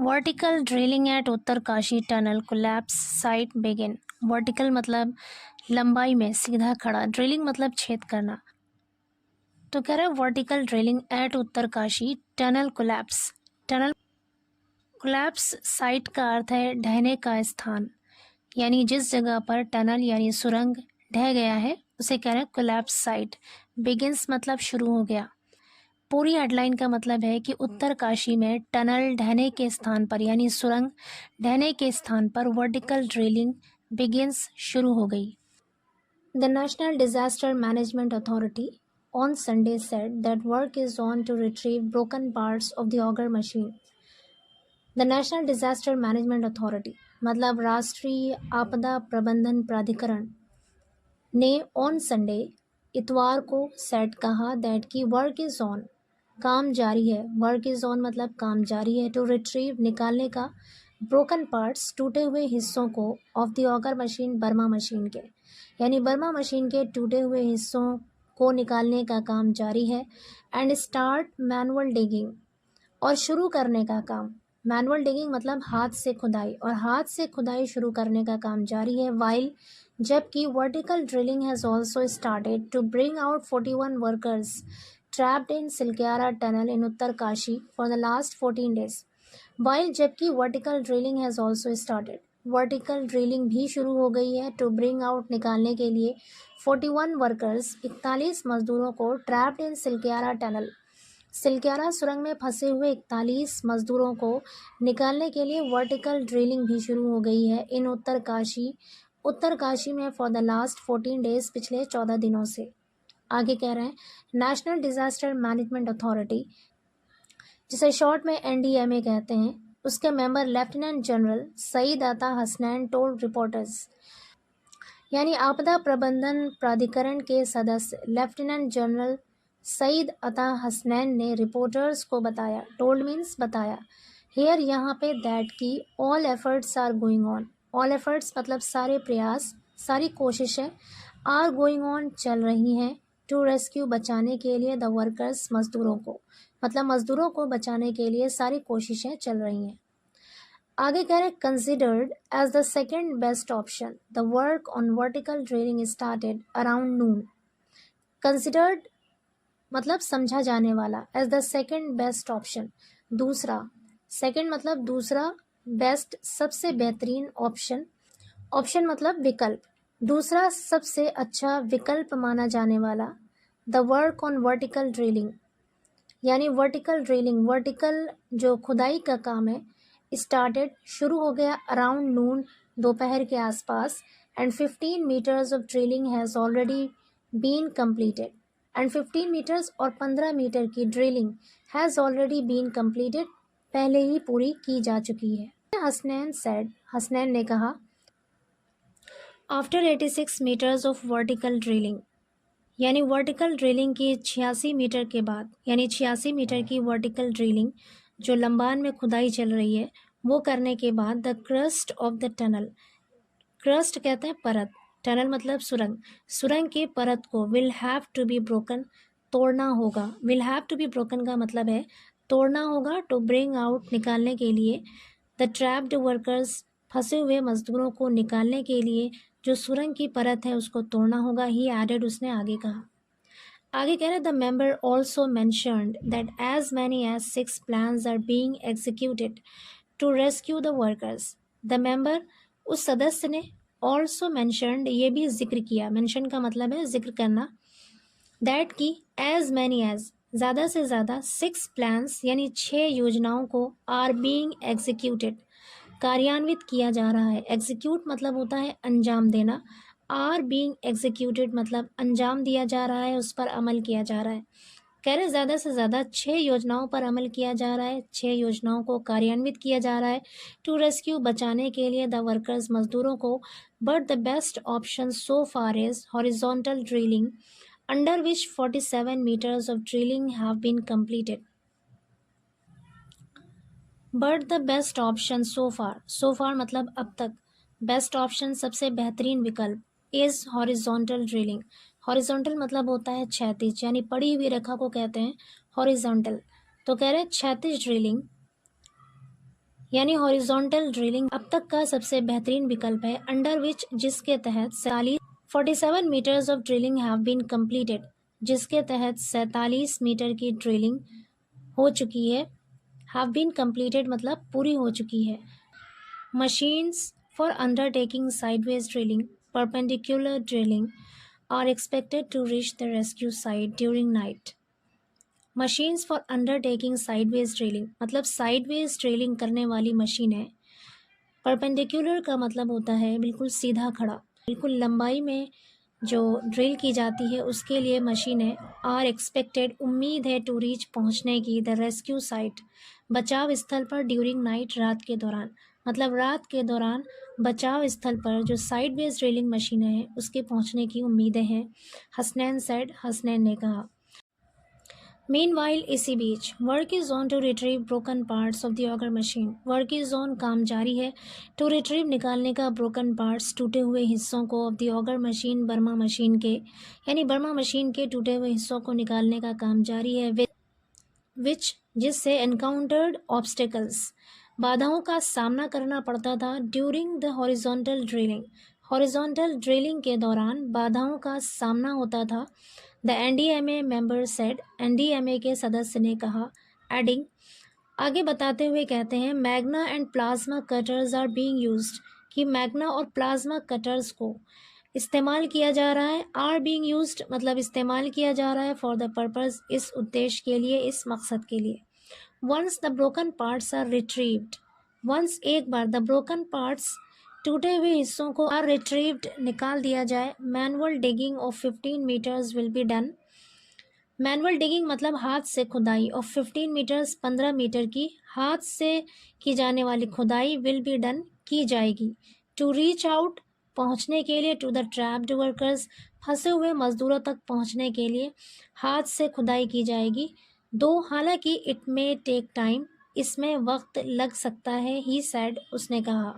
Vertical drilling at Uttarkashi tunnel collapse site begin. Vertical मतलब लंबाई में सीधा खड़ा, ड्रिलिंग मतलब छेद करना। तो कह रहे हैं vertical drilling at Uttarkashi tunnel collapse. Tunnel collapse site का अर्थ है ढहने का स्थान, यानी जिस जगह पर टनल यानी सुरंग ढह गया है उसे कह रहे हैं कोलैप्स साइट। बिगिंस मतलब शुरू हो गया। पूरी हेडलाइन का मतलब है कि उत्तरकाशी में टनल ढहने के स्थान पर यानी सुरंग ढहने के स्थान पर वर्टिकल ड्रिलिंग बिगिंस शुरू हो गई। The national disaster management authority on Sunday said that work is on to retrieve broken parts of the auger machine. The national disaster management authority मतलब राष्ट्रीय आपदा प्रबंधन प्राधिकरण ने ऑन संडे इतवार को सेट कहा दैट की वर्क इज ऑन काम जारी है। वर्क इज ऑन मतलब काम जारी है। टू रिट्रीव निकालने का, ब्रोकन पार्ट्स टूटे हुए हिस्सों को, of the auger machine Burma machine के, यानी बर्मा मशीन के टूटे हुए हिस्सों को निकालने का काम जारी है। एंड स्टार्ट मैनुअल डिगिंग और शुरू करने का काम। मैनुअल डिगिंग मतलब हाथ से खुदाई, और हाथ से खुदाई शुरू करने का काम जारी है। वाइल जबकि vertical drilling has also started to bring out 41 workers trapped in Silkyara tunnel in Uttarkashi for the last 14 days. While जबकि vertical drilling has also started, vertical drilling भी शुरू हो गई है to bring out निकालने के लिए 41 workers 41 मजदूरों को trapped in Silkyara tunnel, Silkyara सुरंग में फंसे हुए 41 मजदूरों को निकालने के लिए वर्टिकल ड्रिलिंग भी शुरू हो गई है इन उत्तरकाशी में फॉर द लास्ट 14 डेज पिछले 14 दिनों से। आगे कह रहे हैं नेशनल डिजास्टर मैनेजमेंट अथॉरिटी, जिसे शॉर्ट में एनडीएमए कहते हैं, उसके मेंबर लेफ्टिनेंट जनरल सईद अता हसनैन टोल्ड रिपोर्टर्स, यानी आपदा प्रबंधन प्राधिकरण के सदस्य लेफ्टिनेंट जनरल सईद अता हसनैन ने रिपोर्टर्स को बताया। टोल्ड मीन्स बताया, हेयर यहाँ पे, दैट की all efforts are going on. All efforts मतलब सारे प्रयास, सारी कोशिशें, आर गोइंग ऑन चल रही हैं, टू रेस्क्यू बचाने के लिए, द वर्कर्स मजदूरों को, मतलब मजदूरों को बचाने के लिए सारी कोशिशें चल रही हैं। आगे कह रहे considered as the second best option the work on vertical drilling started around noon. Considered मतलब समझा जाने वाला, as the second best option दूसरा, सेकेंड मतलब दूसरा, बेस्ट सबसे बेहतरीन, ऑप्शन ऑप्शन मतलब विकल्प, दूसरा सबसे अच्छा विकल्प माना जाने वाला। The work on vertical drilling यानी वर्टिकल ड्रिलिंग, वर्टिकल जो खुदाई का काम है, स्टार्टेड शुरू हो गया, अराउंड नून दोपहर के आसपास, and 15 metres of drilling has already been completed, and 15 metres और 15 मीटर की drilling has already been completed पहले ही पूरी की जा चुकी है। हसनैन सेड, हसनैन ने कहा, after 86 metres of vertical drilling, यानी वर्टिकल ड्रिलिंग की 86 मीटर के बाद, यानी 86 मीटर की वर्टिकल ड्रिलिंग जो लंबान में खुदाई चल रही है वो करने के बाद, the crust of the tunnel, crust कहते हैं परत, टनल मतलब सुरंग, सुरंग की परत को will have to be broken तोड़ना होगा। Will have to be broken का मतलब है तोड़ना होगा, टू ब्रिंग आउट निकालने के लिए, द ट्रैप्ड वर्कर्स फंसे हुए मजदूरों को निकालने के लिए जो सुरंग की परत है उसको तोड़ना होगा। ही एडेड, उसने आगे कहा। आगे कह रहे the member also mentioned that as many as 6 plans are being executed to rescue the workers. The member उस सदस्य ने ऑल्सो मैंशनड ये भी जिक्र किया, मेंशन का मतलब है जिक्र करना, दैट की एज मैनी एज ज़्यादा से ज़्यादा 6 प्लान्स यानी 6 योजनाओं को आर बीइंग एग्जीक्यूटेड कार्यान्वित किया जा रहा है। एग्जीक्यूट मतलब होता है अंजाम देना, आर बीइंग एग्जीक्यूटेड मतलब अंजाम दिया जा रहा है, उस पर अमल किया जा रहा है। कह रहे ज़्यादा से ज़्यादा 6 योजनाओं पर अमल किया जा रहा है, 6 योजनाओं को कार्यान्वित किया जा रहा है, टू रेस्क्यू बचाने के लिए, द वर्कर्स मजदूरों को, but the best option so far is horizontal drilling under which 47 metres of drilling have been completed. But the best option so far मतलब अब तक, बेस्ट ऑप्शन सबसे बेहतरीन विकल्प, इज हॉरिजॉन्टल ड्रिलिंग, हॉरिजॉन्टल मतलब होता है क्षैतिज, यानी पड़ी हुई रेखा को कहते हैं हॉरिजॉन्टल। तो कह रहे हैं क्षैतिज ड्रिलिंग यानी हॉरिजॉन्टल ड्रिलिंग अब तक का सबसे बेहतरीन विकल्प है, अंडर विच जिसके तहत 47 metres of drilling have been completed, जिसके तहत 47 मीटर की ड्रिलिंग हो चुकी है। हैव बीन कंप्लीटेड मतलब पूरी हो चुकी है। Machines for undertaking sideways drilling, perpendicular drilling are expected to reach the rescue site during night. Machines for undertaking sideways drilling मतलब साइडवेज ड्रिलिंग करने वाली मशीनें। परपेंडिकुलर का मतलब होता है बिल्कुल सीधा खड़ा, बिल्कुल लंबाई में जो ड्रिल की जाती है उसके लिए मशीनें। आर एक्सपेक्टेड उम्मीद है, टू रीच पहुंचने की, द रेस्क्यू साइट बचाव स्थल पर, ड्यूरिंग नाइट रात के दौरान, मतलब रात के दौरान बचाव स्थल पर जो साइडवेज ड्रिलिंग मशीनें हैं उसके पहुंचने की उम्मीदें हैं। हसनैन सेड, हसनैन ने कहा। Meanwhile, इसी बीच work is on to retrieve broken parts of the auger machine. Work is on काम जारी है, टू रिट्रीव निकालने का, ब्रोकन पार्ट्स टूटे हुए हिस्सों को, of the auger machine Burma machine के, यानी बर्मा मशीन के टूटे हुए हिस्सों को निकालने का काम जारी है। विच जिससे एनकाउंटर्ड ऑब्स्टेकल्स बाधाओं का सामना करना पड़ता था, during the horizontal drilling horizontal drilling के दौरान बाधाओं का सामना होता था। The NDMA member said, NDMA के सदस्य ने कहा। एडिंग आगे बताते हुए कहते हैं, magna and plasma cutters are being used, कि मैग्ना और प्लाज्मा कटर्स को इस्तेमाल किया जा रहा है। आर बीइंग यूज्ड मतलब इस्तेमाल किया जा रहा है, फॉर द पर्पस इस उद्देश्य के लिए, इस मकसद के लिए। Once the broken parts are retrieved, once एक बार, द ब्रोकन पार्ट्स टूटे हुए हिस्सों को, आर रिट्रीव्ड निकाल दिया जाए, manual digging of 15 metres will be done. Manual digging मतलब हाथ से खुदाई, ऑफ 15 मीटर्स 15 मीटर की हाथ से की जाने वाली खुदाई, विल बी डन की जाएगी। टू रीच आउट पहुंचने के लिए, टू द ट्रैप्ड वर्कर्स फंसे हुए मजदूरों तक पहुंचने के लिए हाथ से खुदाई की जाएगी। दो हालांकि इट मे टेक टाइम, इसमें वक्त लग सकता है, ही सैड उसने कहा।